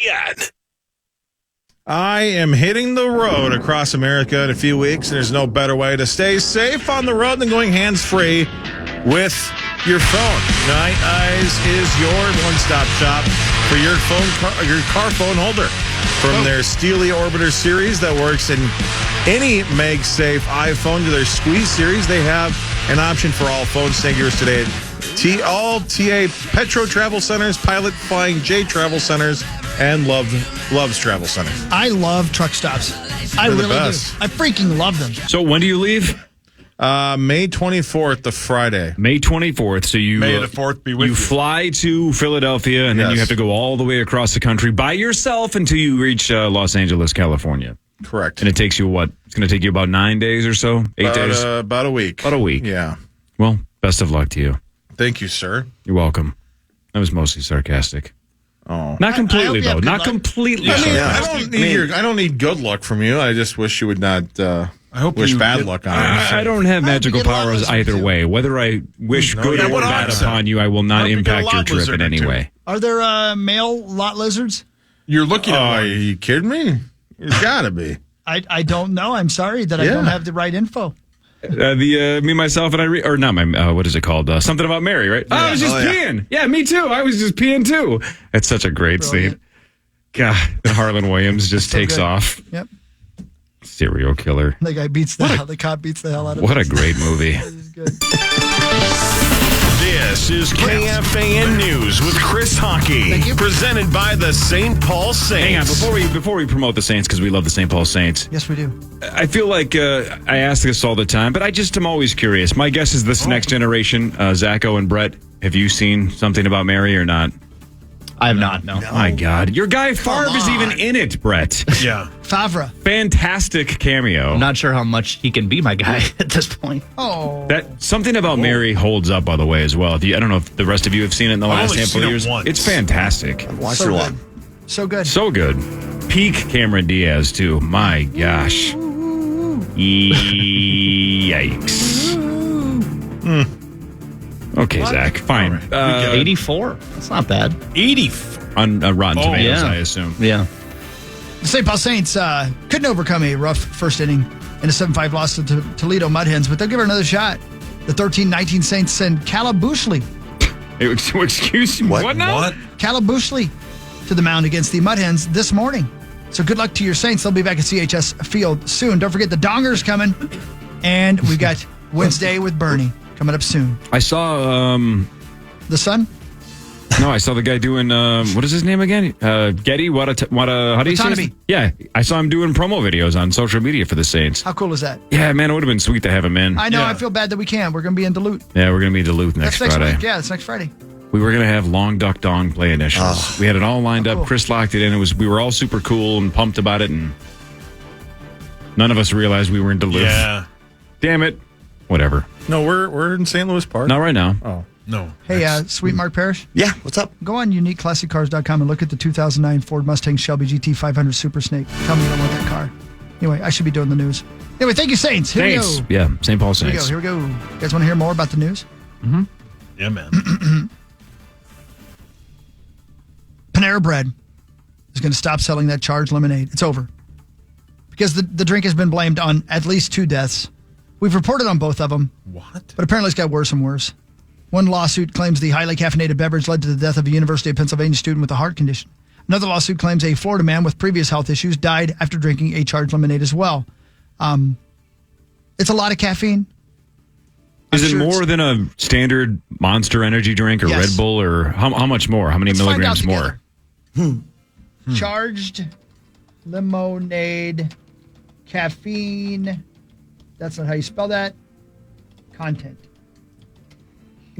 KFAN. I am hitting the road across America in a few weeks, and there's no better way to stay safe on the road than going hands-free with your phone. Night Eyes is your one-stop shop for your car phone holder. From their Steely Orbiter series that works in any MagSafe iPhone to their Squeeze series, they have an option for all phone singers today. All TA Petro Travel Centers, Pilot Flying J Travel Centers, and Love's Travel Centers. I love truck stops. I really do. I freaking love them. So when do you leave? May 24th, the Friday. May 24th. So you May the 4th be with you. You fly to Philadelphia, and then you have to go all the way across the country by yourself until you reach Los Angeles, California. Correct. And it takes you what? It's going to take you about 9 days or so? 8 days? About a week. About a week. Yeah. Well, best of luck to you. Thank you, sir. You're welcome. That was mostly sarcastic. Oh, not completely though. Not completely. I don't need good luck from you. I just wish you would not. I hope wish bad luck on us. I don't have magical powers either way. Whether I wish good or bad upon you, I will not impact your trip in any way. Are there male lot lizards? You're looking at one. Are you kidding me? There's got to be. I don't know. I'm sorry that I don't have the right info. Me, myself, and I, or not my, what is it called? Something About Mary, right? Yeah. Oh, I was just peeing. Yeah, me too. I was just peeing too. It's such a great scene. God, and Harlan Williams just takes off. Yep. Serial killer. The guy beats the cop beats the hell out of him. What a great movie. This is good. This is KFAN News with Chris Hawkey, presented by the St. Paul Saints. Hang on, before we promote the Saints, because we love the St. Paul Saints. Yes, we do. I feel like I ask this all the time, but I just am always curious. My guess is this next generation, Zacho and Brett, have you seen Something About Mary or not? I have not, no. My God. Your guy Favre is even in it, Brett. Yeah. Favre. Fantastic cameo. I'm not sure how much he can be my guy at this point. Oh. That Something About Mary holds up, by the way, as well. I don't know if the rest of you have seen it in the last handful of years. It's fantastic. Watch it one. So good. So good. Peak Cameron Diaz, too. My gosh. Yikes. Okay, Zach. Fine. Right. 84. That's not bad. 84. On Rotten Tomatoes, I assume. Yeah. The St. Paul Saints couldn't overcome a rough first inning in a 7-5 loss to Toledo Mud Hens, but they'll give her another shot. The 13-19 Saints send Calabousley. Excuse me. What now? What? Calabousley to the mound against the Mud Hens this morning. So good luck to your Saints. They'll be back at CHS Field soon. Don't forget the Dongers coming. And we've got Wednesday with Bernie coming up soon. I saw... The Sun? No, I saw the guy doing, what is his name again? Getty? How do you say it? Yeah, I saw him doing promo videos on social media for the Saints. How cool is that? Yeah, man, it would have been sweet to have him in. I know, I feel bad that we can't. We're going to be in Duluth. Yeah, we're going to be in Duluth next Friday. Week. Yeah, that's next Friday. We were going to have Long Duck Dong play initials. We had it all lined up. Chris locked it in. We were all super cool and pumped about it, and none of us realized we were in Duluth. Yeah. Damn it. Whatever. No, we're in St. Louis Park. Not right now. Oh. No. Hey, sweet Mark Parrish. Yeah, what's up? Go on uniqueclassiccars.com and look at the 2009 Ford Mustang Shelby GT 500 Super Snake. Tell me you don't want that car. Anyway, I should be doing the news. Anyway, thank you, Saints. Here we go. Yeah, St. Paul Saints. Here we go. You guys want to hear more about the news? Mm-hmm. Yeah, man. Panera Bread is going to stop selling that charged lemonade. It's over. Because the drink has been blamed on at least 2 deaths. We've reported on both of them. What? But apparently it's got worse and worse. One lawsuit claims the highly caffeinated beverage led to the death of a University of Pennsylvania student with a heart condition. Another lawsuit claims a Florida man with previous health issues died after drinking a charged lemonade as well. It's a lot of caffeine. Is it more than a standard Monster energy drink or Red Bull, or how much more? How many milligrams more? Charged lemonade, caffeine. That's not how you spell that. Content.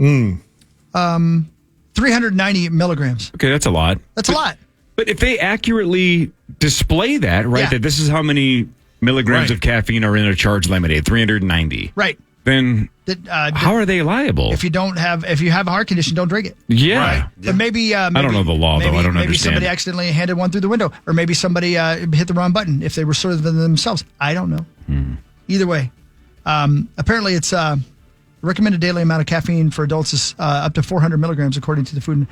390 milligrams. Okay, that's a lot. That's a lot. But if they accurately display that, right, that this is how many milligrams of caffeine are in a charged lemonade, 390. Right. Then how are they liable? If you have a heart condition, don't drink it. Yeah. Right. But maybe I don't know the law, though. I don't maybe understand. Somebody accidentally handed one through the window, or maybe somebody hit the wrong button if they were serving themselves. I don't know. Either way, apparently it's recommended daily amount of caffeine for adults is up to 400 milligrams, according to the food.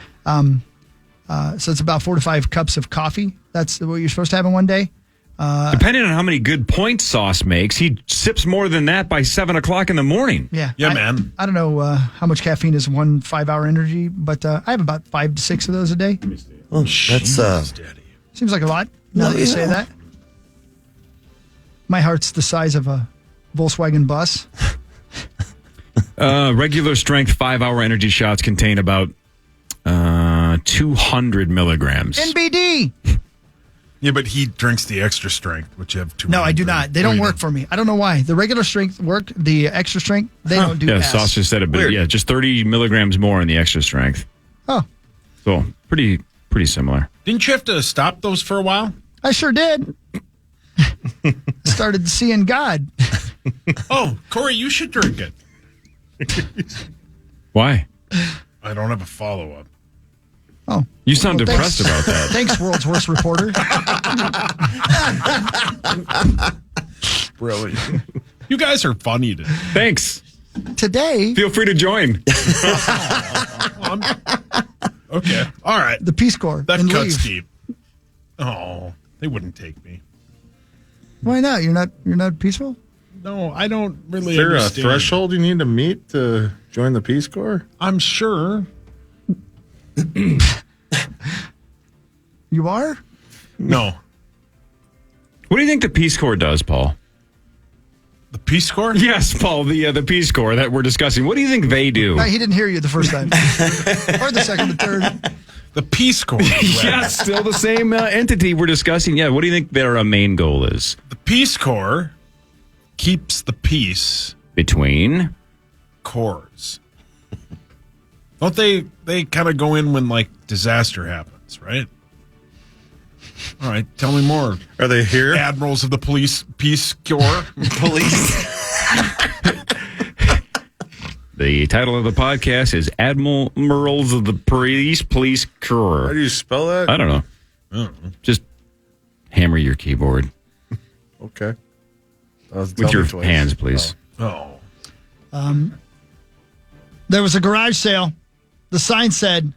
So it's about 4 to 5 cups of coffee. That's what you're supposed to have in one day. Depending on how many good point sauce makes, he sips more than that by 7 o'clock in the morning. Yeah. Man. I don't know how much caffeine is in one 5-hour energy, but I have about 5 to 6 of those a day. Oh, that's Seems like a lot now that you say that. My heart's the size of a Volkswagen bus. Regular strength 5-hour energy shots contain about 200 milligrams. NBD. Yeah, but he drinks the extra strength, which you have 2. No, I do not. They don't work for me. I don't know why. The regular strength work. The extra strength, they don't do. Yeah, ass. Sauce just said it, but Weird. yeah, just 30 milligrams more in the extra strength. Oh, So pretty similar. Didn't you have to stop those for a while? I sure did. Started seeing God. Oh, Cory, you should drink it. Why? I don't have a follow-up. Oh, You sound well, depressed thanks. about that. Thanks, world's worst reporter. Brilliant. You guys are funny today. Thanks. Today, Feel free to join. Okay. All right. the Peace Corps. That and cuts leave. deep. Oh, they wouldn't take me. Why not? You're not peaceful? No, I don't really Is there a understand. threshold you need to meet to join the Peace Corps? I'm sure. You are? No. What do you think the Peace Corps does, Paul? The Peace Corps? Yes, Paul, the Peace Corps that we're discussing. What do you think they do? He didn't hear you the first time. Or the second, the third. The Peace Corps. Yeah, still the same entity we're discussing. Yeah, what do you think their main goal is? The Peace Corps keeps the peace Between? corps. Don't they kind of go in when like disaster happens, right? All right, tell me more. Are they here? Admirals of the Peace Corps. police. The title of the podcast is Admirals of the Police How Corps. do you spell that? I don't know. Just hammer your keyboard Okay. with your hands, please. Oh. There was a garage sale. The sign said,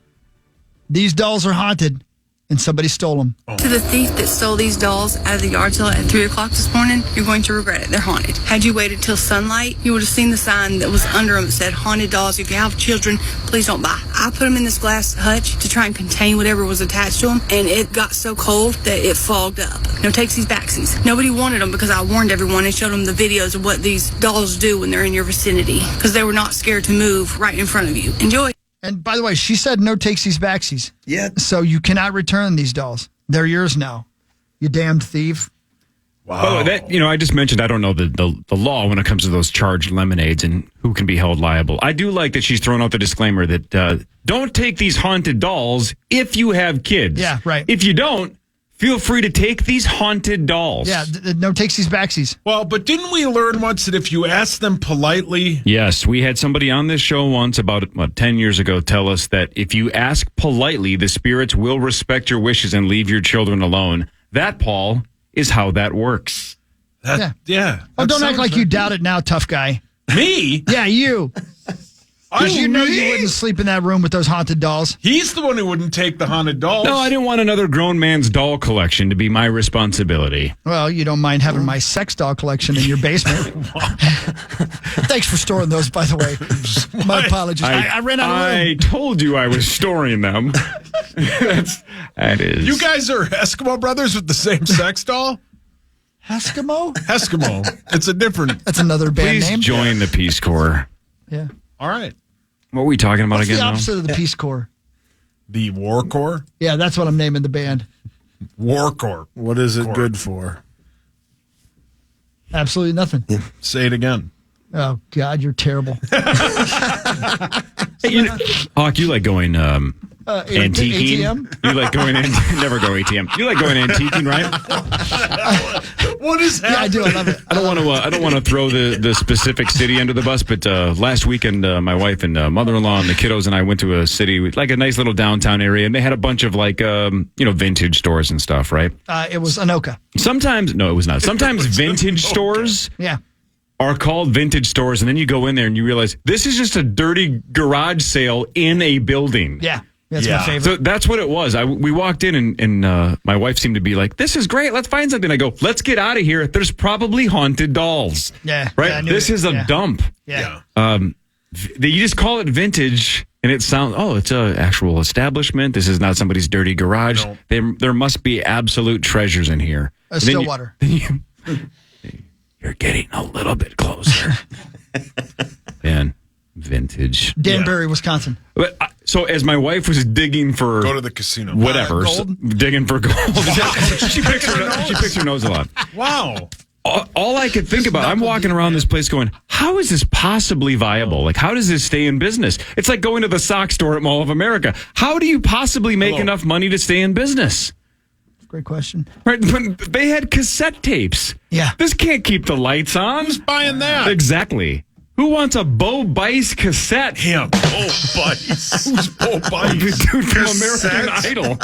"These dolls are haunted," and somebody stole them. To the thief that stole these dolls out of the yard sale at 3 o'clock this morning, you're going to regret it. They're haunted. Had you waited till sunlight, you would have seen the sign that was under them that said, "Haunted dolls. If you have children, please don't buy." I put them in this glass hutch to try and contain whatever was attached to them, and it got so cold that it fogged up. No takesies, backsies. Nobody wanted them because I warned everyone and showed them the videos of what these dolls do when they're in your vicinity, because they were not scared to move right in front of you. Enjoy. And by the way, she said no takesies, backsies. Yeah. So you cannot return these dolls. They're yours now. You damned thief. Wow. Oh, that I just mentioned I don't know the law when it comes to those charged lemonades and who can be held liable. I do like that she's thrown out the disclaimer that don't take these haunted dolls if you have kids. Yeah, right. If you don't, feel free to take these haunted dolls. Yeah, no takesies, backsies. Well, but didn't we learn once that if you ask them politely, Yes, we had somebody on this show once about 10 years ago tell us that if you ask politely, the spirits will respect your wishes and leave your children alone. That, Paul, is how that works. yeah. Oh, that don't act sounds like you doubt it now, tough guy. Me? Yeah, you. Because you know you wouldn't sleep in that room with those haunted dolls. He's the one who wouldn't take the haunted dolls. No, I didn't want another grown man's doll collection to be my responsibility. Well, you don't mind having my sex doll collection in your basement. Thanks for storing those, by the way. My apologies. I ran out of room. I told you I was storing them. That is. You guys are Heskimo Brothers with the same sex doll? Eskimo? Eskimo. It's a different. That's another band Please name. join the Peace Corps. Yeah. All right. What were we talking about What's again the now? opposite of the Peace Corps? The War Corps? Yeah, that's what I'm naming the band. War Corps. What is it Corps. good for? Absolutely nothing. Say it again. Oh, God, you're terrible. Hey, Hawk, you like going antiquing? ATM? You like going in? Never go ATM. You like going antiquing, right? What is happening? Yeah, I do. I love it. I don't want to throw the specific city under the bus, but last weekend, my wife and mother-in-law and the kiddos and I went to a city with like a nice little downtown area, and they had a bunch of like vintage stores and stuff, right? It was Anoka. Sometimes, no, it was not. Sometimes vintage stores Yeah. are called vintage stores, and then you go in there and you realize this is just a dirty garage sale in a building. Yeah. That's my favorite. So that's what it was. We walked in and my wife seemed to be like, "This is great. Let's find something." I go, "Let's get out of here. There's probably haunted dolls." Yeah. Right. Yeah, I knew This it. is a dump. Yeah. You just call it vintage, and it sounds, it's an actual establishment. This is not somebody's dirty garage. No. There must be absolute treasures in here. Stillwater. You're getting a little bit closer. Man, vintage. Danbury, Wisconsin. But, so as my wife was digging for Go to the casino. whatever, Gold? digging for gold, she picks her nose a lot. Wow. All I could think about, I'm walking around this place going, how is this possibly viable? Like, how does this stay in business? It's like going to the sock store at Mall of America. How do you possibly make enough money to stay in business? Great question. Right, but they had cassette tapes. Yeah. This can't keep the lights on. Who's buying that? Exactly. Who wants a Bo Bice cassette? Him. Bo Bice. Who's Bo Bice? Dude from American Idol.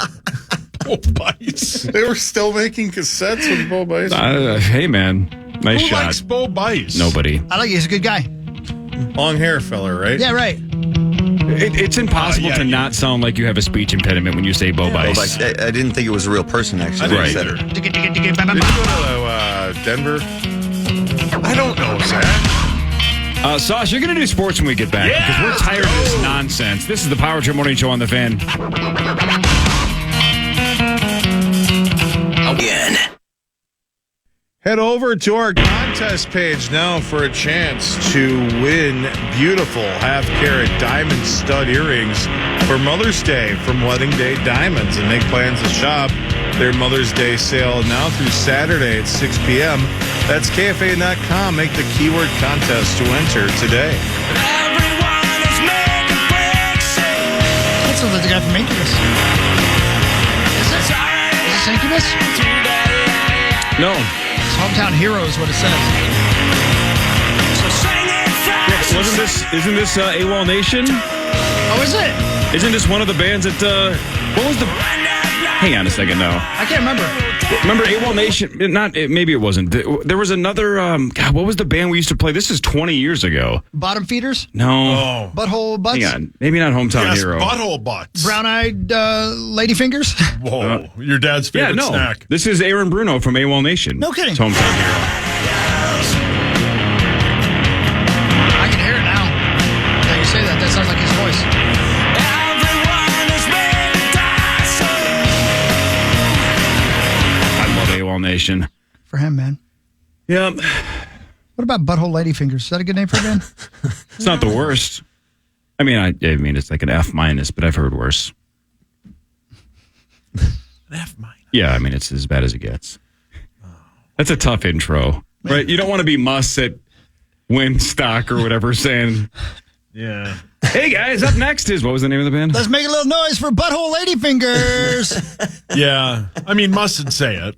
Bo Bice. They were still making cassettes with Bo Bice. Hey, man. Nice Who shot. likes Bo Bice? Nobody. I like it. He's a good guy. Long hair filler, right? Yeah, right. It's impossible to not sound like you have a speech impediment when you say Bo Bice. I didn't think it was a real person, actually. I when didn't you said either. it. Did you go to Denver? I don't know, Zach. Sauce, you're going to do sports when we get back because we're tired of this nonsense. This is the Power Trip Morning Show on the Fan. Again. Head over to our contest page now for a chance to win beautiful half-carat diamond stud earrings for Mother's Day from Wedding Day Diamonds, and make plans to shop their Mother's Day sale now through Saturday at 6 p.m. That's KFAN.com. Make the keyword contest to enter today. That sounds like the guy from Incubus. Is this Incubus? No. It's Hometown Hero is what it says. Isn't this AWOL Nation? Oh, is it? Isn't this one of the bands that, what was the, hang on a second now. I can't remember. Remember AWOL Nation? Maybe it wasn't. There was another, what was the band we used to play? This is 20 years ago. Bottom Feeders? No. Butthole Butts? Hang on. Maybe not Hometown Yes, Hero. butthole butts. Brown-eyed Ladyfingers? Whoa. Your dad's favorite snack. This is Aaron Bruno from AWOL Nation. No kidding. It's Hometown Hero. I can hear it now. Now you say that. That sounds like his voice. I love AWOL Nation. For him, man. Yeah. What about Butthole Ladyfingers? Is that a good name for a band? It's not the worst. I mean, it's like an F-, but I've heard worse. An F-. Yeah, I mean, it's as bad as it gets. That's a tough intro, right? You don't want to be Muss at Winstock or whatever saying, Yeah. hey, guys, up next is, what was the name of the band? Let's make a little noise for Butthole Ladyfingers. Yeah. I mean, mustn't say it.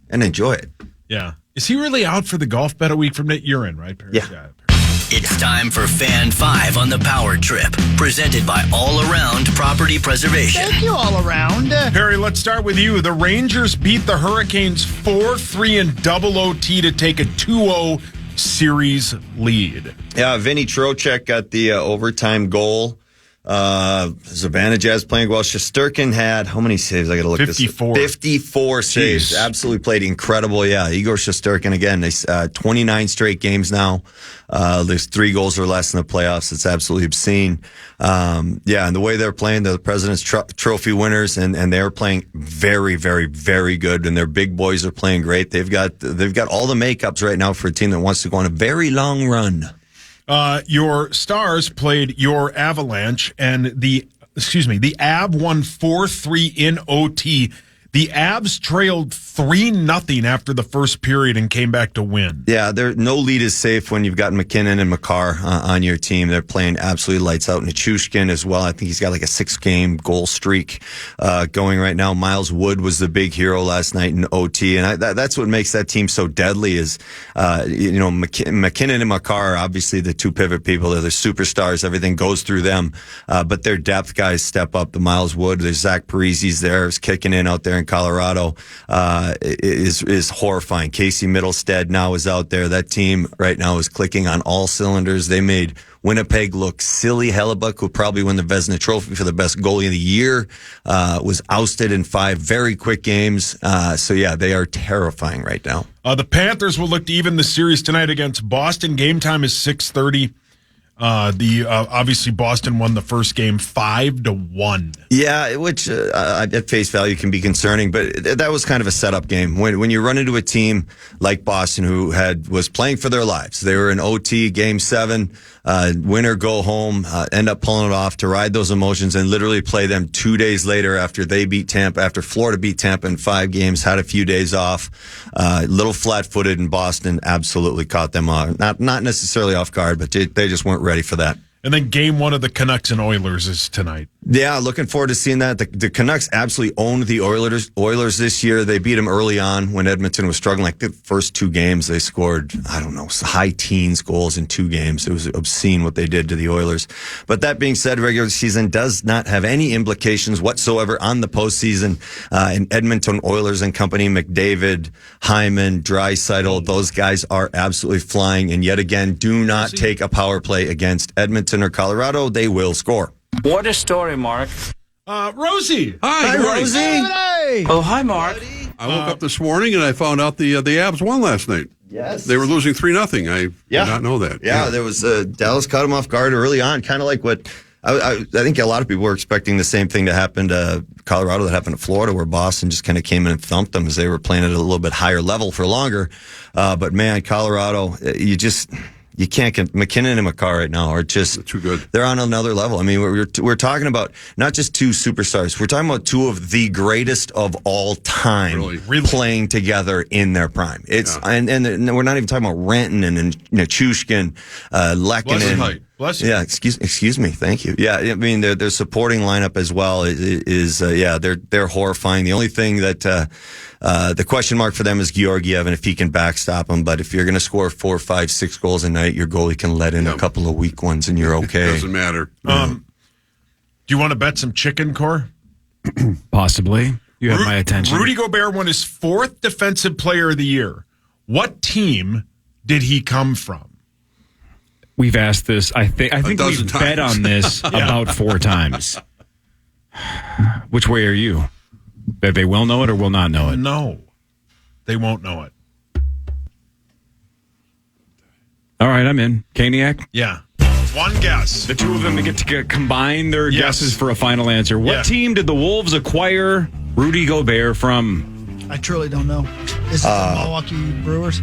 And enjoy it. Yeah. Is he really out for the golf bet a week from now? You're in, right, Perry? Yeah. It's time for Fan 5 on the Power Trip, presented by All Around Property Preservation. Thank you all around. Perry, let's start with you. The Rangers beat the Hurricanes 4-3 in double OT to take a 2-0 series lead. Yeah, Vinny Trocheck got the overtime goal. Zibanejad's playing well. Shesterkin had, how many saves? I got to look 54. this up. 54 saves. Jeez. Absolutely played incredible. Yeah, Igor Shesterkin again. They 29 straight games now. There's 3 goals or less in the playoffs. It's absolutely obscene. Yeah, and the way they're playing, they're the President's Trophy winners, and they're playing very, very, very good. And their big boys are playing great. They've got all the makeups right now for a team that wants to go on a very long run. Your Stars played your Avalanche, and the Av won 4-3 in OT. The Avs trailed 3-0 after the first period and came back to win. Yeah, no lead is safe when you've got McKinnon and Makar on your team. They're playing absolutely lights out. Nichushkin as well. I think he's got like a 6-game goal streak going right now. Miles Wood was the big hero last night in OT, and that's what makes that team so deadly. Is McKinnon and Makar are obviously the 2 pivot people. They're the superstars. Everything goes through them, but their depth guys step up. The Miles Wood, there's Zach Parisi's there, is kicking in out there in Colorado is horrifying. Casey Middlestead now is out there. That team right now is clicking on all cylinders. They made Winnipeg look silly. Hellebuck, who probably won the Vezina Trophy for the best goalie of the year, was ousted in 5 very quick games. So, yeah, they are terrifying right now. The Panthers will look to even the series tonight against Boston. Game time is 6:30. Obviously Boston won the first game 5-1. Yeah, which at face value can be concerning, but that was kind of a setup game. When you run into a team like Boston who was playing for their lives, they were in OT, Game 7, win or go home, end up pulling it off to ride those emotions and literally play them 2 days later after Florida beat Tampa in 5 games, had a few days off, little flat-footed, and Boston absolutely caught them not necessarily off guard, but they just weren't ready for that. And then game 1 of the Canucks and Oilers is tonight. Yeah, looking forward to seeing that. The Canucks absolutely owned the Oilers this year. They beat them early on when Edmonton was struggling. Like the first 2 games, they scored, high teens goals in 2 games. It was obscene what they did to the Oilers. But that being said, regular season does not have any implications whatsoever on the postseason. In Edmonton Oilers and company, McDavid, Hyman, Draisaitl, those guys are absolutely flying. And yet again, do not take a power play against Edmonton or Colorado. They will score. What a story, Mark. Rosie. Hi, Rosie. Hey! Oh, hi, Mark. I woke up this morning and I found out the Avs won last night. Yes. They were losing 3-0. I did not know that. Yeah, there was Dallas caught them off guard early on, kind of like what I think a lot of people were expecting the same thing to happen to Colorado that happened to Florida, where Boston just kind of came in and thumped them as they were playing at a little bit higher level for longer. But man, Colorado, you can't get McKinnon and McCarr right now are just too good. They're on another level. I mean, we're talking about not just 2 superstars. We're talking about 2 of the greatest of all time playing together in their prime. It's and we're not even talking about Renton and Nichushkin, Lehkonen. Bless you. Yeah, excuse me. Thank you. Yeah, I mean their supporting lineup as well is they're horrifying. The only thing that the question mark for them is Georgiev and if he can backstop them. But if you're going to score 4, 5, 6 goals a night, your goalie can let in a couple of weak ones and you're okay. It doesn't matter. Do you want to bet some chicken, Core? Possibly. You have my attention. Rudy Gobert won his 4th Defensive Player of the Year. What team did he come from? We've asked this. I think we've bet on this about 4 times. Which way are you? That they will know it or will not know it? No, they won't know it. All right, I'm in. Kaniak? Yeah. One guess. The 2 of them get to combine their guesses for a final answer. What team did the Wolves acquire Rudy Gobert from? I truly don't know. Is it the Milwaukee Brewers?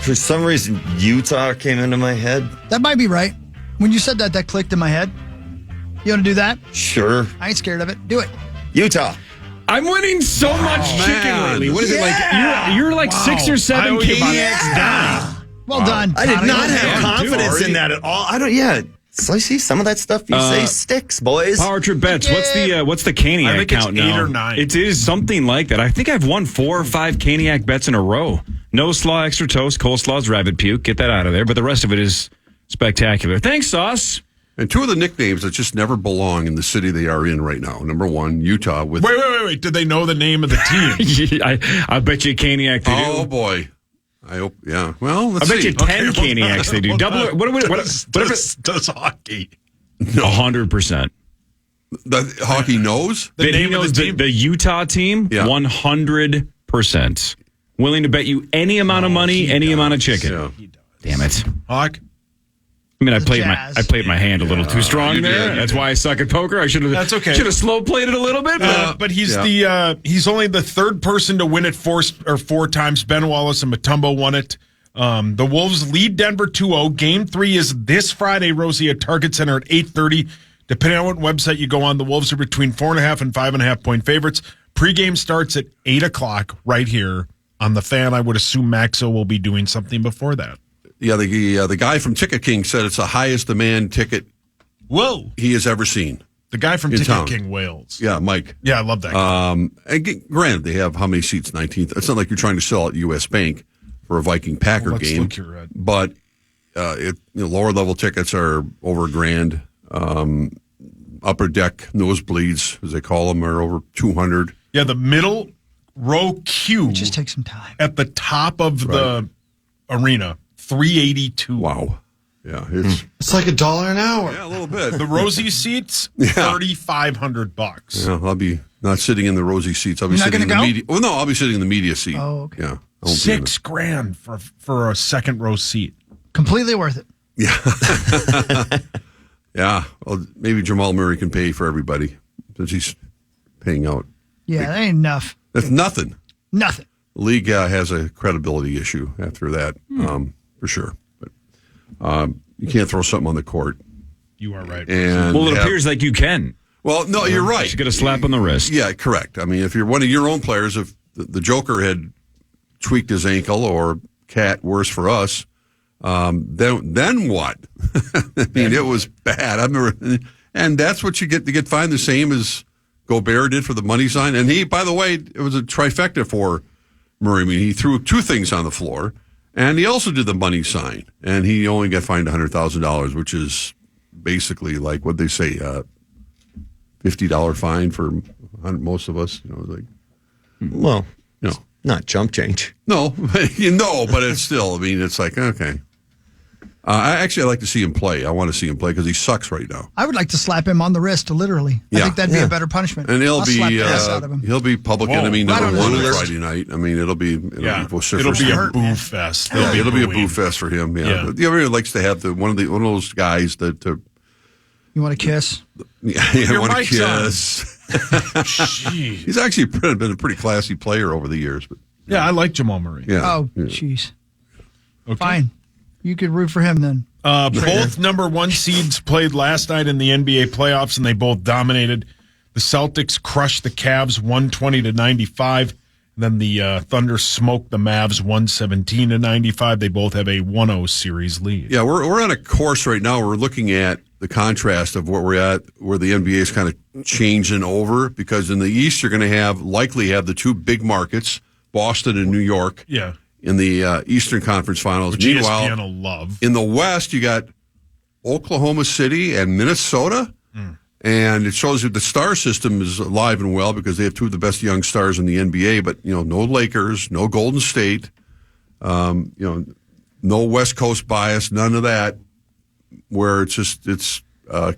For some reason, Utah came into my head. That might be right. When you said that clicked in my head. You want to do that? Sure. I ain't scared of it. Do it. Utah. I'm winning so much chicken lately. What is it like? You're like 6 or 7 Kaniaks down. Well done. I did not have confidence in that at all. So I see some of that stuff you say sticks, boys. Power Trip Bets. What's the Kaniak count now? 8 or 9. It is something like that. I think I've won 4 or 5 Kaniak bets in a row. No slaw, extra toast, coleslaw's rabbit puke. Get that out of there. But the rest of it is spectacular. Thanks, Sauce. And 2 of the nicknames that just never belong in the city they are in right now. Number 1, Utah. With Wait. Did they know the name of the team? I bet you Kaniak they do. Oh, boy. I hope, yeah. Well, let's see. I bet you 10 Kaniaks they do. Double. Does Hawkey? No. 100%. The Hawkey knows? That he knows the Utah team? Yeah. 100%. Willing to bet you any amount of money, any amount of chicken. Yeah. Damn it. Hawk? I mean, I played my hand a little too strong there. That's why I suck at poker. I should have. That's okay. Should have slow played it a little bit. But he's he's only the 3rd person to win it 4 times. Ben Wallace and Mutombo won it. The Wolves lead Denver 2-0. Game 3 is this Friday, Rosie, at Target Center at 8:30. Depending on what website you go on, the Wolves are between 4.5 and 5.5 point favorites. Pre-game starts at 8 o'clock right here on the Fan. I would assume Maxo will be doing something before that. Yeah, the guy from Ticket King said it's the highest demand ticket he has ever seen. The guy from Ticket King Wales. Yeah, Mike. Yeah, I love that guy. And granted, they have how many seats? 19th. It's not like you're trying to sell at U.S. Bank for a Viking-Packer game. Look your head. But lower level tickets are over $1,000. upper deck nosebleeds, as they call them, are over 200. Yeah, the middle row queue. Just take some time. At the top of the arena, 382. Wow. Yeah, it's like $1 an hour. Yeah, a little bit. The Rosie seats, $3,500. Yeah, I'll be not sitting in the Rosie seats. I'll be sitting in the media. Well, no, I'll be sitting in the media seat. Oh, okay. Yeah, $6,000 for a second row seat. Completely worth it. Yeah. Yeah. Well, maybe Jamal Murray can pay for everybody since he's paying out. Yeah, that ain't enough. That's nothing. Nothing. The league has a credibility issue after that, for sure. But you can't throw something on the court. You are right. And it appears like you can. Well, no, you're right. You get a slap on the wrist. Yeah, correct. I mean, if you're one of your own players, if the Joker had tweaked his ankle or Cat, worse for us, then what? I mean, it was bad. I remember, and that's what you get to get fined the same as Gobert did for the money sign. And he, by the way, it was a trifecta for Murray. I mean, he threw 2 things on the floor, and he also did the money sign. And he only got fined $100,000, which is basically like what they say, $50 fine for most of us. You know, like, well, you know, not chump change. No, but it's still. I mean, it's like okay. I like to see him play. I want to see him play because he sucks right now. I would like to slap him on the wrist, literally. I think that'd be a better punishment. And I'll slap the ass out of him. He'll be public enemy number 1 on Friday night. I mean, it'll be it'll be a boo fest. It'll be a boo fest for him. Yeah, but everyone likes to have one of those guys that. You want to kiss? Yeah, I want to kiss. He's actually been a pretty classy player over the years. But yeah, I like Jamal Murray. Yeah. Oh, jeez. Okay. Fine. You could root for him then. Both number 1 seeds played last night in the NBA playoffs, and they both dominated. The Celtics crushed the Cavs 120-95. Then the Thunder smoked the Mavs 117-95. They both have a 1-0 series lead. Yeah, we're on a course right now. We're looking at the contrast of what we're at, where the NBA is kind of changing over, because in the East you're going to likely have the 2 big markets, Boston and New York. Yeah. In the Eastern Conference Finals. Which Meanwhile, ESPN will love. In the West, you got Oklahoma City and Minnesota. And it shows you the star system is alive and well because they have 2 of the best young stars in the NBA. But, no Lakers, no Golden State, no West Coast bias, none of that, where it's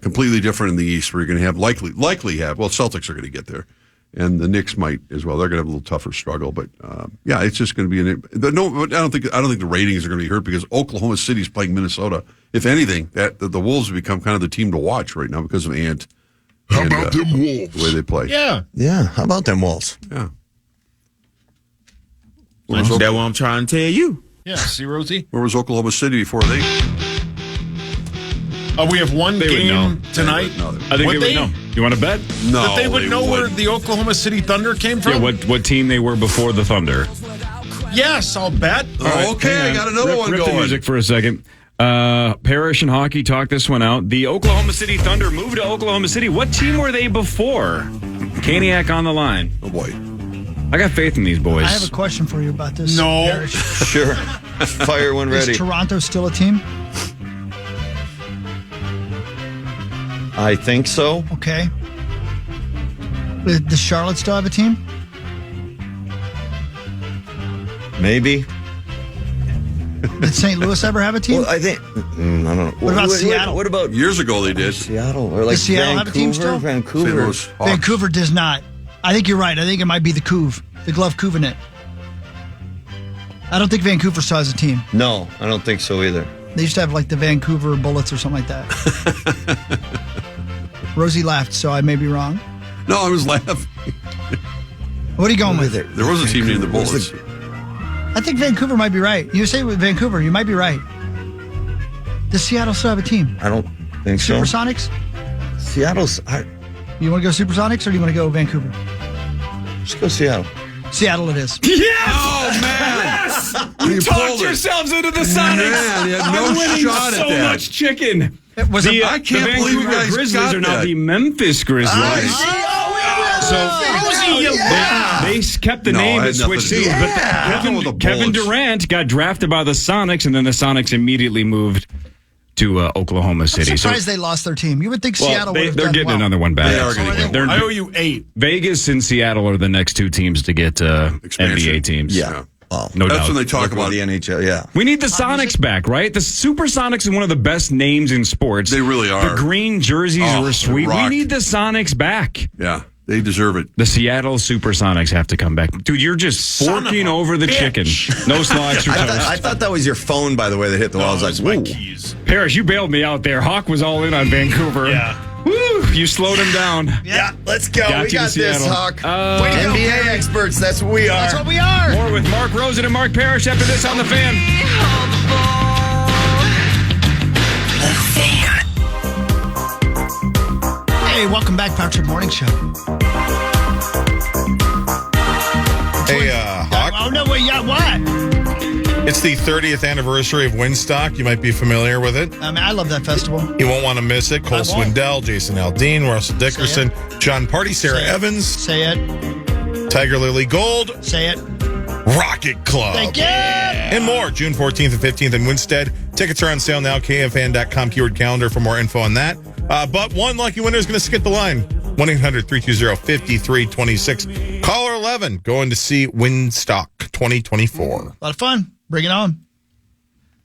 completely different in the East, where you're going to have likely have, well, Celtics are going to get there. And the Knicks might as well. They're going to have a little tougher struggle, but it's just going to be I don't think the ratings are going to be hurt because Oklahoma City's playing Minnesota. If anything, the Wolves have become kind of the team to watch right now because of Ant. How about them Wolves? The way they play. Yeah. How about them Wolves? Yeah. That's what I'm trying to tell you. Yeah. See, Rosie. Where was Oklahoma City before they? We have one game tonight. I think they would know. You want to bet? No. That they would know where the Oklahoma City Thunder came from? Yeah, what team they were before the Thunder. Yes, I'll bet. Okay, I got another one Rip going. the music for a second. Parrish and Hawkey talked this one out. The Oklahoma City Thunder moved to Oklahoma City. What team were they before? Caniac on the line. Oh, boy. I got faith in these boys. I have a question for you about this. No. Parrish. Sure. Fire when ready. Is Toronto still a team? I think so. Okay. Does Charlotte still have a team? Maybe. Did St. Louis ever have a team? Well, I think. I don't know. What about Seattle? What about years ago they did? Seattle or like does Seattle have a team still? Vancouver. Vancouver does not. I think you're right. I think it might be the Couve, the Glove Couvenet. I don't think Vancouver still has a team. No, I don't think so either. They used to have like the Vancouver Bullets or something like that. Rosie laughed, so I may be wrong. No, I was laughing. What are you going with? There was a team named the Bullets. I think Vancouver might be right. You say with Vancouver, you might be right. Does Seattle still have a team? I don't think so. Supersonics? Seattle's. You want to go Supersonics or do you want to go Vancouver? Just go Seattle. Seattle it is. Yes! Oh, man! Yes! You talked yourselves into the Sonics. Man, you had no I'm winning shot at so that. much chicken. I can't believe you guys Grizzlies got are now that. the Memphis Grizzlies. They kept the name and switched teams, but Kevin Durant got drafted by the Sonics, and then the Sonics immediately moved to Oklahoma I'm City. surprised they lost their team. You would think Seattle would have they're done getting well. another one back. They are going to get one. I owe you 8. Vegas and Seattle are the next 2 teams to get NBA teams. Yeah. Well, No That's doubt. when they talk about the NHL. Yeah. We need the Sonics back, right? The Supersonics is one of the best names in sports. They really are. The green jerseys Oh, were sweet. they We rock. need the Sonics back. Yeah, they deserve it. The Seattle Supersonics have to come back. Dude, you're just forking over the chicken. No slaw extra toast. I thought that was your phone, by the way, that hit the wall. I was like, my whoa. keys. Parrish, you bailed me out there. Hawk was all in on Vancouver. Yeah. Woo, you slowed him down. Yeah, let's go. Got we you to got this, Seattle. Hawk. Way to go, NBA Perry. experts, that's what we are. That's what we are. More with Mark Rosen and Mark Parrish after this on The Fan. The Fan. Hey, welcome back, Power Trip Morning Show. Hey, Hawk. Oh, no, wait, yeah, what? It's the 30th anniversary of Windstock. You might be familiar with it. I love that festival. You won't want to miss it. Cole I won't. Swindell, Jason Aldean, Russell Dickerson, John Party, Sarah Evans, Say it. Tiger Lily Gold, Say it. Rocket Club. Thank you. And more. June 14th and 15th in Winstead. Tickets are on sale now. KFAN.com keyword calendar for more info on that. But one lucky winner is going to skip the line. 1-800-320-5326. Caller 11 going to see Windstock 2024. A lot of fun. Bring it on.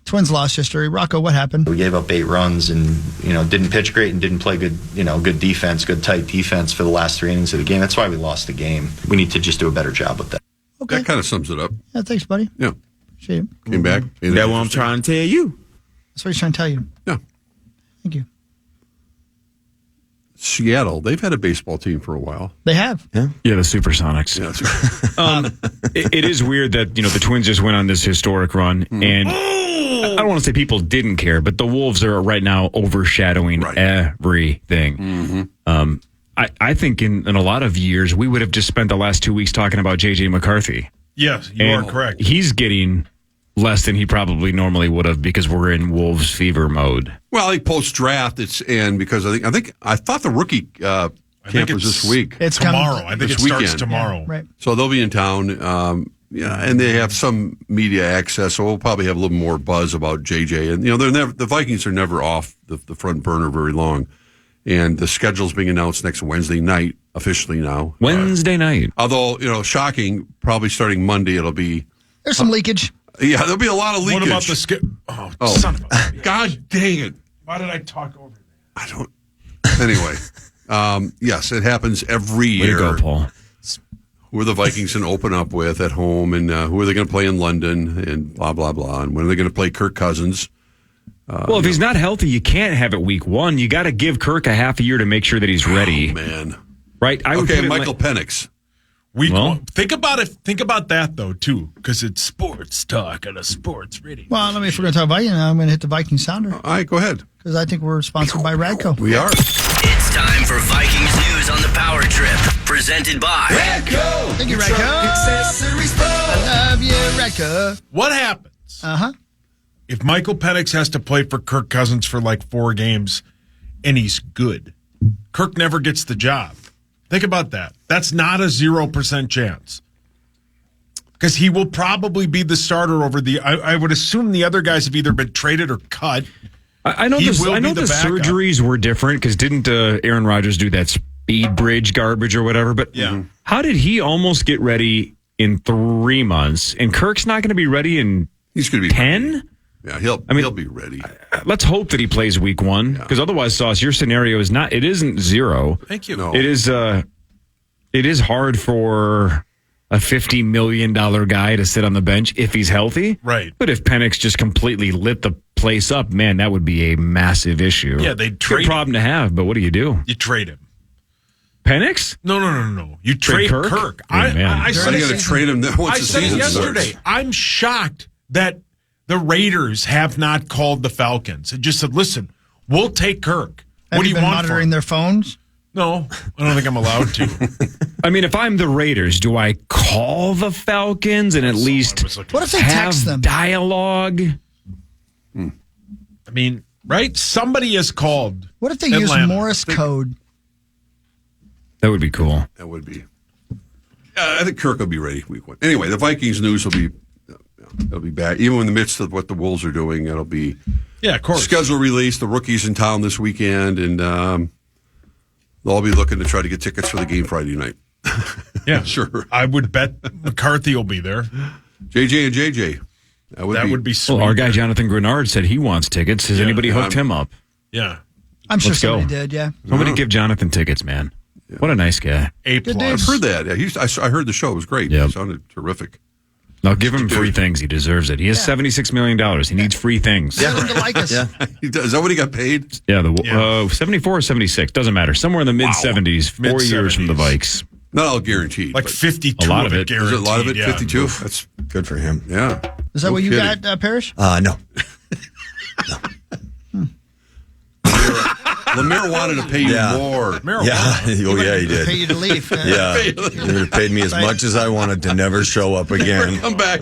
Twins lost yesterday. Rocco, what happened? We gave up 8 runs and, didn't pitch great and didn't play good, good defense, good tight defense for the last 3 innings of the game. That's why we lost the game. We need to just do a better job with that. Okay. That kind of sums it up. Yeah, thanks, buddy. Yeah. Appreciate it. Came back. That's what I'm trying to tell you. That's what he's trying to tell you. Yeah. Thank you. Seattle, they've had a baseball team for a while. They have. Yeah, the Supersonics. Yeah, It is weird that, the Twins just went on this historic run, and I don't want to say people didn't care, but the Wolves are right now overshadowing everything. I think in a lot of years, we would have just spent the last 2 weeks talking about J.J. McCarthy. Yes, you are correct. He's getting less than he probably normally would have because we're in Wolves fever mode. Well, I think post draft, because I thought the rookie camp was this week. It's tomorrow. I think This it starts weekend. tomorrow. Yeah, right. So they'll be in town. And they have some media access, so we'll probably have a little more buzz about JJ. And the Vikings are never off the front burner very long. And the schedule's being announced next Wednesday night, officially now. Wednesday night. Although, shocking, probably starting Monday, it'll be. There's some leakage. Yeah, there'll be a lot of leakage. What about the son of a... God dang it. Why did I talk over that? I don't. Anyway, yes, it happens every year. Way to go, Paul. Who are the Vikings going to open up with at home, and who are they going to play in London, and blah, blah, blah. And when are they going to play Kirk Cousins? Well, if he's not healthy, you can't have it week 1. You got to give Kirk a half a year to make sure that he's ready. Oh, man. Right? Okay, Michael Penix. Think about it. Think about that, though, too, because it's sports talk and a sports reading. Well, if we're going to talk Viking, I'm going to hit the Viking sounder. All right, go ahead. Because I think we're sponsored by Radco. We are. It's time for Vikings news on the Power Trip, presented by Radco. Thank you, Radco. I love you, Radco. What happens if Michael Penix has to play for Kirk Cousins for like 4 games and he's good? Kirk never gets the job. Think about that. That's not a 0% chance. Because he will probably be the starter over I would assume the other guys have either been traded or cut. I know the surgeries were different because didn't Aaron Rodgers do that speed bridge garbage or whatever? But how did he almost get ready in 3 months? And Kirk's not going to be ready in He's going to be 10? Yeah, he'll be ready. Let's hope that he plays week 1 because otherwise, Sauce, your scenario is not. It isn't 0. Thank you. No. It is. It is hard for a $50 million guy to sit on the bench if he's healthy. Right. But if Penix just completely lit the place up, man, that would be a massive issue. Yeah, they'd trade. Good problem to have, but what do? You trade him. Penix? No. You trade Kirk. I said you got to trade him once I the said it season yesterday. starts. I'm shocked that the Raiders have not called the Falcons and just said, "Listen, we'll take Kirk. Have What do you you been want monitoring from him?" their phones? No, I don't think I'm allowed to. I mean, if I'm the Raiders, do I call the Falcons and at least What if they have text them? dialogue? I mean, right? Somebody has called. What if they use Atlanta. Morse code? That would be cool. That would be. I think Kirk will be ready week 1. Anyway, the Vikings news will be. It'll be back. Even in the midst of what the Wolves are doing, it'll be of course. Schedule release. The rookies in town this weekend, and they'll all be looking to try to get tickets for the game Friday night. Yeah, sure. I would bet McCarthy will be there. JJ and JJ. That would be sweet. Well, our guy Jonathan Grenard said he wants tickets. Has anybody hooked him up? Yeah. I'm sure Let's go. somebody did, yeah. Somebody give Jonathan tickets, man. Yeah. What a nice guy. A+. I've heard that. Yeah, I heard the show. It was great. Yep. It sounded terrific. Now give him free things. He deserves it. He has $76 million. He needs free things. Yeah. To like us. Yeah. Is that what he got paid? Yeah, 74 or 76. Doesn't matter. Somewhere in the mid-70s, 4 years from the Vikes. Not all guaranteed. Like 52 a lot of it. Is it a lot of it? Yeah. 52? That's good for him. Yeah. Is that what you got, Parrish? No. Lemire wanted to pay you more. He did. Pay you to leave. Yeah. He would have paid me as much as I wanted to never show up again. Come back.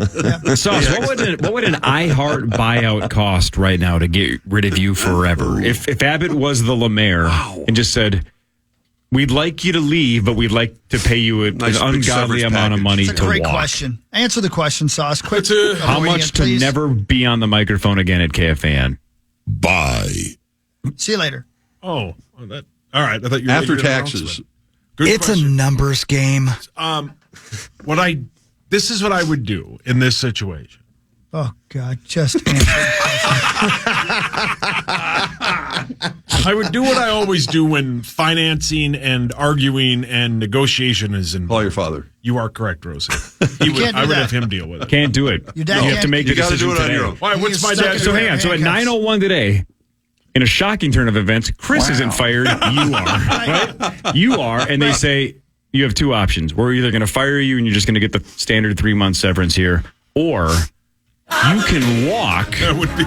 Sauce, what would an iHeart buyout cost right now to get rid of you forever? If Abbott was the Lemire and just said, we'd like you to leave, but we'd like to pay you an ungodly amount of money That's to a great walk. question. Answer the question, Sauce. Quick. How much to never be on the microphone again at KFAN? Bye. See you later. Oh, all right. I thought you were After taxes. It's a numbers game. This is what I would do in this situation. Oh, God. Just answer. I would do what I always do when financing and arguing and negotiation is involved. Call your father. You are correct, Rosen. I would have him deal with it. Can't do it. Your dad You can't- have to make You the got to decision do it on today. your own. Why? What's my dad? So hang on. So at 9:01 today, in a shocking turn of events, Chris isn't fired. You are. Right? You are. And they say you have two options. We're either going to fire you and you're just going to get the standard 3-month severance here, or you can walk. That would be.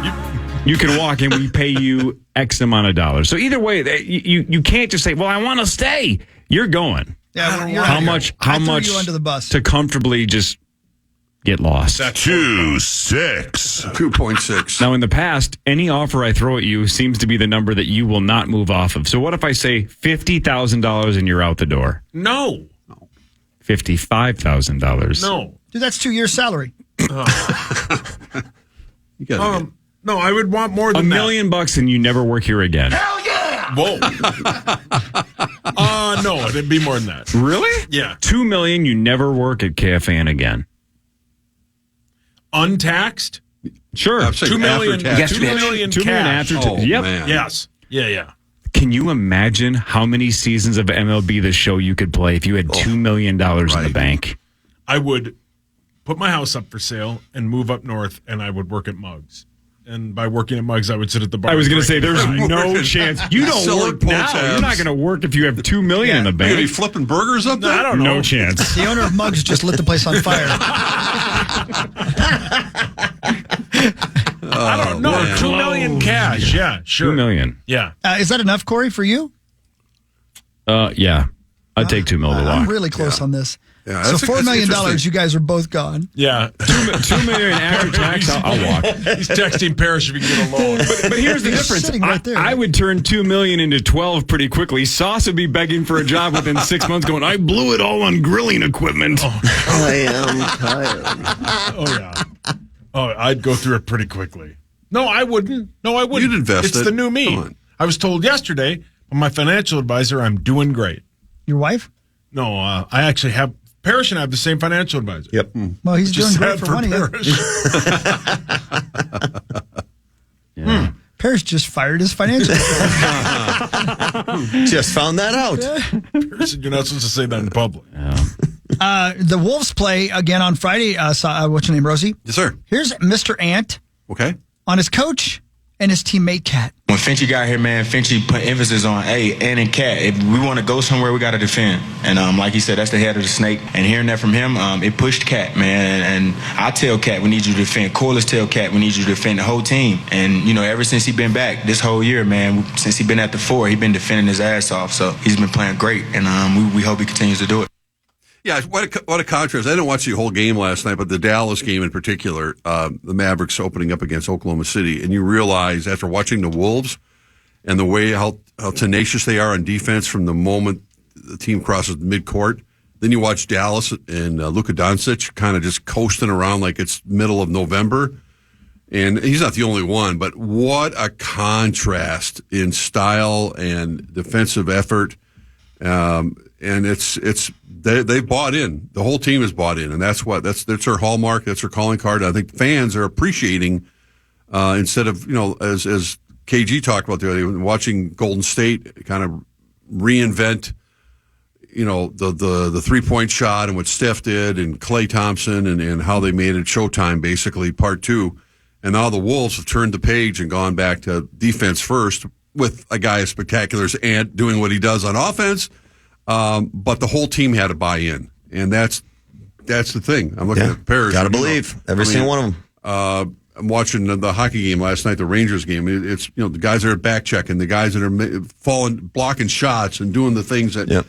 You can walk and we pay you X amount of dollars. So either way, you can't just say, well, I want to stay. You're going. Yeah, How much I threw you under the bus. to comfortably just get lost? 2.6. Now, in the past, any offer I throw at you seems to be the number that you will not move off of. So what if I say $50,000 and you're out the door? No. $55,000. No. Dude, that's 2 years' salary. You got to No, I would want more than $1 million and you never work here again. Whoa. No, it'd be more than that. Really? Yeah. $2 million, you never work at KFAN again. Untaxed? Sure. I'm saying $2 million. after tax. $2 million $2 million cash. after Oh, Yep. man. Yes. Yeah. Can you imagine how many seasons of MLB The Show you could play if you had $2 million in the bank? I would put my house up for sale and move up north, and I would work at Mugs. And by working at Mugs, I would sit at the bar. I was going to say, drinking. there's no chance. You don't Selling work now. pull-tabs. You're not going to work if you have $2 million in the You're going to be bank. flipping burgers up there? I don't know. No chance. The owner of Mugs just lit the place on fire. I don't know. man. $2 million cash. Yeah, sure. $2 million. Yeah. Is that enough, Corey, for you? Yeah. I'd take $2 million to I'm walk. really close on this. Yeah, So that's $4 million, interesting. you guys are both gone. Yeah. $2 million after tax, I'll walk. He's texting Parrish if he can get a loan. But here's the He's difference. sitting right there. I would turn $2 million into 12 pretty quickly. Sauce would be begging for a job within 6 months going, I blew it all on grilling equipment. I am tired. Oh, yeah. Oh, I'd go through it pretty quickly. No, I wouldn't. You'd invest It's it. the new me. Come on. I was told yesterday by my financial advisor I'm doing great. Your wife? No, I actually have, Parrish and I have the same financial advisor. Yep. Well, he's Just doing great sad for one of you. Parrish. Parrish just fired his financial advisor. Just found that out. Parrish said you're not supposed to say that in public. The Wolves play again on Friday. What's your name, Rosie? Yes, sir. Here's Mr. Ant Okay. on his coach and his teammate, Cat. When Finchy got here, man, Finchy put emphasis on, hey, and Cat, if we want to go somewhere, we got to defend. And like he said, that's the head of the snake. And hearing that from him, it pushed Cat, man. And I tell Cat, we need you to defend. Corliss tell Cat, we need you to defend the whole team. And, ever since he been back this whole year, man, since he been at the 4, he been defending his ass off. So he's been playing great. And we hope he continues to do it. Yeah, what a contrast. I didn't watch the whole game last night, but the Dallas game in particular, the Mavericks opening up against Oklahoma City, and you realize after watching the Wolves and the way how tenacious they are on defense from the moment the team crosses midcourt, Then you watch Dallas and Luka Doncic kind of just coasting around like it's middle of November. And he's not the only one, but what a contrast in style and defensive effort. And they've bought in. The whole team has bought in, and that's their hallmark. That's their calling card. I think fans are appreciating instead of as KG talked about the other day, watching Golden State kind of reinvent the 3-point shot and what Steph did and Klay Thompson and how they made it Showtime basically part 2. And now the Wolves have turned the page and gone back to defense first with a guy as spectacular as Ant doing what he does on offense. But the whole team had to buy in. And that's the thing. I'm looking at Paris. Got to believe. Every single one of them. I'm watching the hockey game last night, the Rangers game. It's the guys that are back checking, the guys that are blocking shots and doing the things that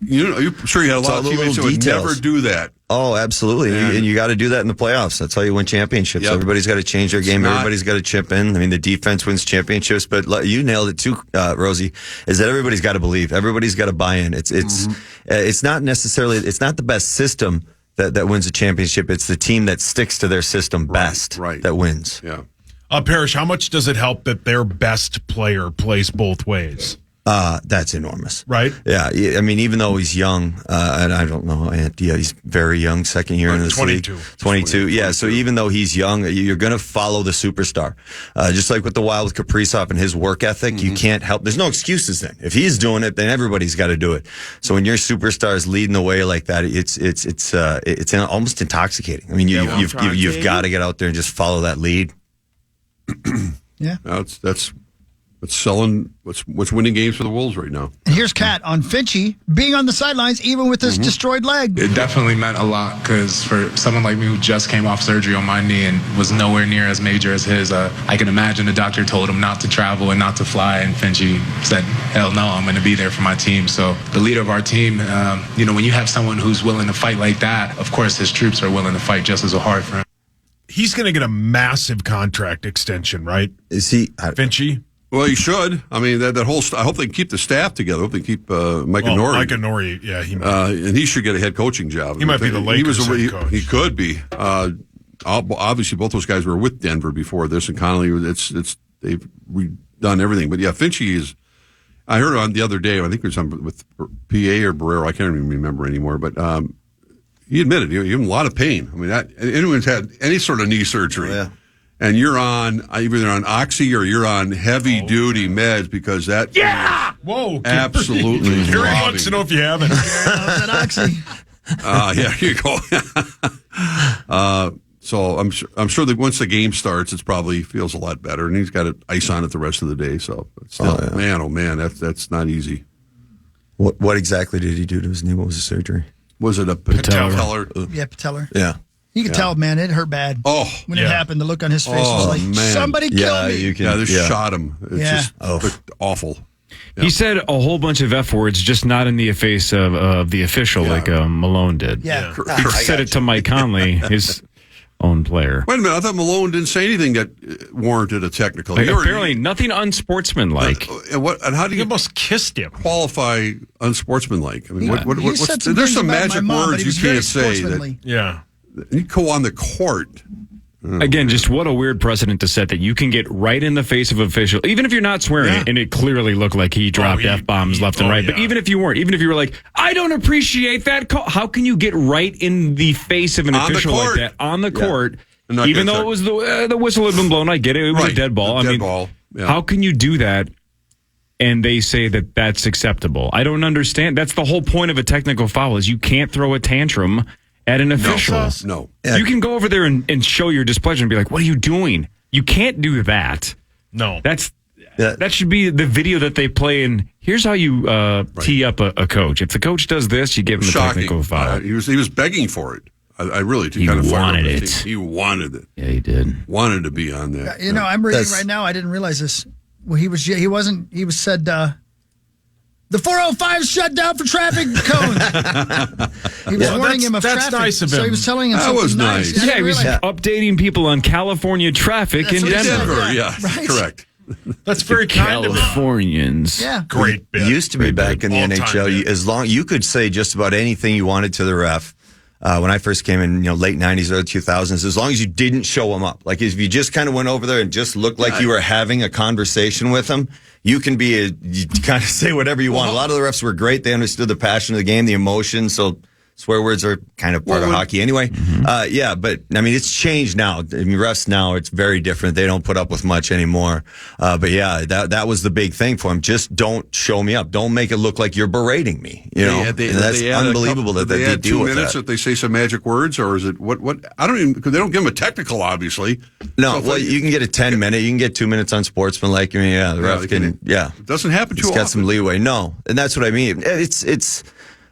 I'm sure you had a lot of teammates that would never do that. Oh, absolutely. And you got to do that in the playoffs. That's how you win championships. Yep. Everybody's got to change their game. Everybody's got to chip in. I mean, the defense wins championships, but you nailed it too, Rosie, is that everybody's got to believe. Everybody's got to buy in. It's not necessarily, it's not the best system that wins a championship. It's the team that sticks to their system best that wins. Yeah. Parrish, how much does it help that their best player plays both ways? That's enormous. Right? Yeah. I mean, even though he's young, and I don't know, he's very young, second year in this league. 22. Yeah. So even though he's young, you're going to follow the superstar. Just like with the Wild with Kaprizov and his work ethic, you can't help. There's no excuses then. If he's doing it, then everybody's got to do it. So when your superstar is leading the way like that, it's almost intoxicating. I mean, you've got to get out there and just follow that lead. Yeah. That's selling. What's winning games for the Wolves right now? And here's Kat on Finchie being on the sidelines, even with this destroyed leg. It definitely meant a lot because for someone like me who just came off surgery on my knee and was nowhere near as major as his, I can imagine the doctor told him not to travel and not to fly, and Finchie said, "Hell no, I'm going to be there for my team." So the leader of our team, when you have someone who's willing to fight like that, of course his troops are willing to fight just as hard for him. He's going to get a massive contract extension, right? Is he Finchie? Well, he should. I mean, that whole. I hope they can keep the staff together. I hope they keep Micah Norrie. Micah Norrie, yeah, and he should get a head coaching job. He might be the Lakers head coach. He could be. Obviously, both those guys were with Denver before this, and Connolly. They've redone everything. But yeah, Finchie is. I heard on the other day. I think it was with PA or Barrero. I can't even remember anymore. But he admitted he was in a lot of pain. I mean, anyone's had any sort of knee surgery. Yeah. And you're on either on oxy or you're on heavy duty meds because that whoa absolutely Gary wants to know if you haven't. That oxy. Yeah, here you go. So I'm sure that once the game starts, it probably feels a lot better, and he's got ice on it the rest of the day. So still, man, that's not easy. What exactly did he do to his knee? What was the surgery? Was it a patellar? Yeah, patellar. Yeah. You can tell, man, it hurt bad. Oh, when it happened, the look on his face was like, "Somebody kill me!" They shot him. It's just awful. Yeah. He said a whole bunch of F words, just not in the face of the official like Malone did. Yeah. He said it to Mike Conley, his own player. Wait a minute, I thought Malone didn't say anything that warranted a technical. Apparently, nothing unsportsmanlike. And how do you almost kissed him? Qualify unsportsmanlike? I mean, there's some magic words you can't say. You go on the court. Again, just what a weird precedent to set that you can get right in the face of official, even if you're not swearing, and it clearly looked like he dropped F-bombs left and right. But even if you weren't, even if you were like, I don't appreciate that call, how can you get right in the face of an official like that on the court, even though it was the whistle had been blown? I get it. It was a dead ball. How can you do that? And they say that that's acceptable. I don't understand. That's the whole point of a technical foul is you can't throw a tantrum at an official. No. You can go over there and show your displeasure and be like, what are you doing? You can't do that. No. That should be the video that they play, and here's how you tee up a coach. If the coach does this, you give him a technical foul. He was begging for it. I really did. He wanted it. He wanted it. Yeah, he did. Wanted to be on that. I'm reading right now. I didn't realize this. Well, he said the 405 shut down for traffic cones. He was warning him of traffic. Nice of him. So he was telling him that something was nice. Yeah, he was updating people on California traffic in Denver. Yeah, correct. That's very kind of them. Californians. Yeah. Great bit. Used to be back in the NHL. As long you could say just about anything you wanted to the ref. When I first came in, late 90s, early 2000s, as long as you didn't show them up. Like, if you just kind of went over there and just looked like you were having a conversation with them, you can you kind of say whatever you want. A lot of the refs were great. They understood the passion of the game, the emotion, so swear words are kind of part of hockey anyway. But I mean, it's changed now. I mean, refs now, it's very different. They don't put up with much anymore. But yeah, that was the big thing for them. Just don't show me up. Don't make it look like you're berating me. That's unbelievable that they add deal 2 with minutes that. They say some magic words, or is it what? I don't even, because they don't give them a technical, obviously. No, you can get a 10-minute. You can get 2 minutes on sportsmanlike. I mean, the ref can. It doesn't happen too often. It's got some leeway. No, and that's what I mean. It's.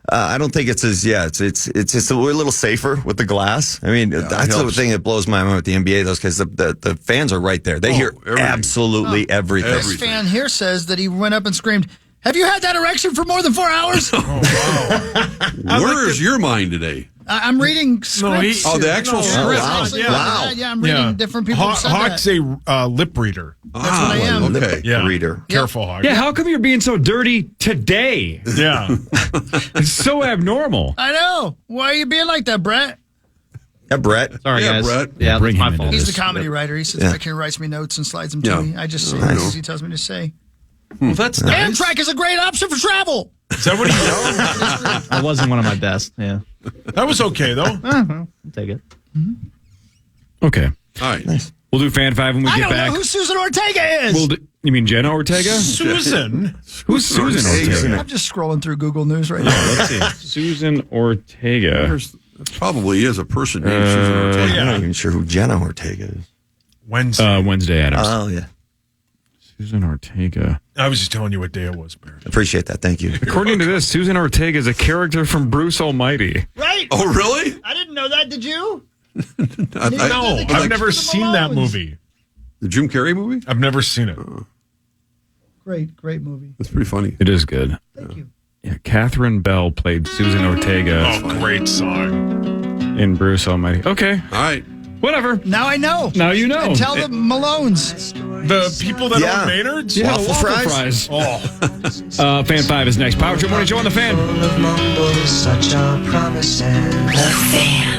I don't think it's as we're a little safer with the glass. I mean, that's the thing that blows my mind with the NBA. Those guys, the fans are right there. They hear absolutely everything. This fan here says that he went up and screamed, "Have you had that erection for more than 4 hours?" Where is your mind today? I'm reading scripts. The actual script. Wow. Yeah, I'm reading different people. Hawk's a lip reader. That's what I am. Lip reader. Careful, Hawk. Yeah, how come you're being so dirty today? Yeah. It's so abnormal. I know. Why are you being like that, Brett? Yeah, Brett. Sorry, guys. Brett. Yeah, Bring that's my him in. fault. He's the comedy writer. He sits back here and writes me notes and slides them to me. I just say things he tells me to say. Well, that's nice. Amtrak is a great option for travel. Is that what he knows? That wasn't one of my best. Yeah. That was okay, though. I'll take it. Okay. All right. Nice. We'll do Fan 5 when we I get don't back. know who Susan Ortega is. You mean Jenna Ortega? Susan? Who's Susan Ortega? I'm just scrolling through Google News right now. Let's see. Susan Ortega. There probably is a person named Susan Ortega. I'm not even sure who Jenna Ortega is. Wednesday. Adams. Oh, yeah. Susan Ortega. I was just telling you what day it was, Barrett. Appreciate that. Thank you. According to this, Susan Ortega is a character from Bruce Almighty. Right? Oh, really? I didn't know that. Did you? No, I've never seen that movie. The Jim Carrey movie? I've never seen it. Great movie. That's pretty funny. It is good. Thank you. Yeah, Catherine Bell played Susan Ortega Oh, great song. in Bruce Almighty. Okay. All right. Whatever. Now I know. Now you know. And tell the Malones. The people that own Maynard's? Yeah, Waffle fries? Oh. Fan 5 is next. Power Trip Morning Show on the Fan. Such a promise. The Fan.